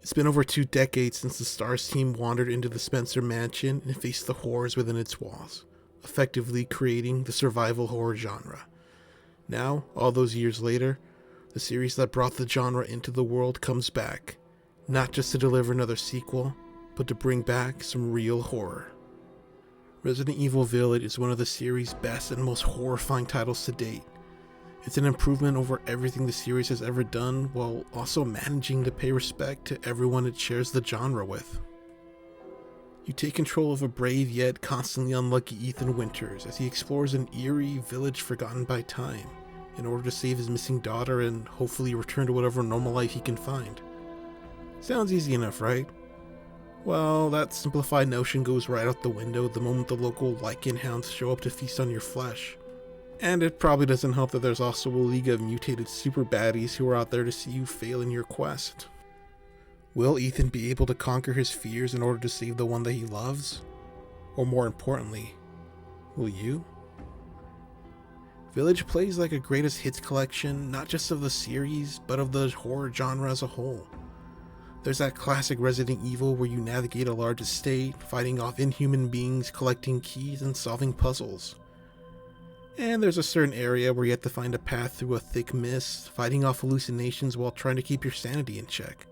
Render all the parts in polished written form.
It's been over 2 decades since the STARS team wandered into the Spencer mansion and faced the horrors within its walls, effectively creating the survival horror genre. Now, all those years later, the series that brought the genre into the world comes back, not just to deliver another sequel, but to bring back some real horror. Resident Evil Village is one of the series' best and most horrifying titles to date. It's an improvement over everything the series has ever done, while also managing to pay respect to everyone it shares the genre with. You take control of a brave yet constantly unlucky Ethan Winters as he explores an eerie village forgotten by time, in order to save his missing daughter and hopefully return to whatever normal life he can find. Sounds easy enough, right? Well, that simplified notion goes right out the window the moment the local lichen hounds show up to feast on your flesh. And it probably doesn't help that there's also a league of mutated super baddies who are out there to see you fail in your quest. Will Ethan be able to conquer his fears in order to save the one that he loves? Or more importantly, will you? Village plays like a greatest hits collection, not just of the series, but of the horror genre as a whole. There's that classic Resident Evil where you navigate a large estate, fighting off inhuman beings, collecting keys, and solving puzzles. And there's a certain area where you have to find a path through a thick mist, fighting off hallucinations while trying to keep your sanity in check.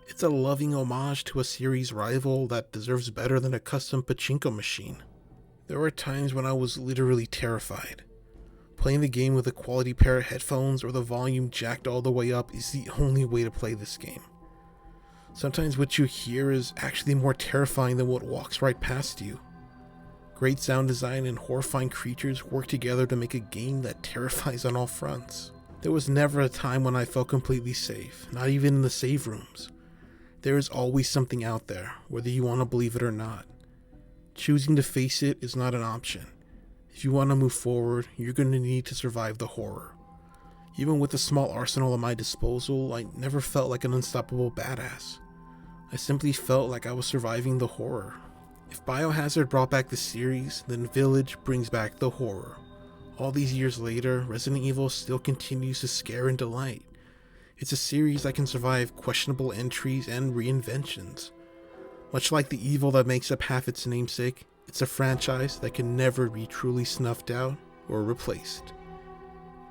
It's a loving homage to a series rival that deserves better than a custom pachinko machine. There were times when I was literally terrified. Playing the game with a quality pair of headphones or the volume jacked all the way up is the only way to play this game. Sometimes what you hear is actually more terrifying than what walks right past you. Great sound design and horrifying creatures work together to make a game that terrifies on all fronts. There was never a time when I felt completely safe, not even in the save rooms. There is always something out there, whether you want to believe it or not. Choosing to face it is not an option. If you want to move forward, you're going to need to survive the horror. Even with the small arsenal at my disposal, I never felt like an unstoppable badass. I simply felt like I was surviving the horror. If Biohazard brought back the series, then Village brings back the horror. All these years later, Resident Evil still continues to scare and delight. It's a series that can survive questionable entries and reinventions. Much like the evil that makes up half its namesake, it's a franchise that can never be truly snuffed out or replaced.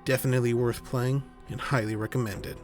Definitely worth playing and highly recommended.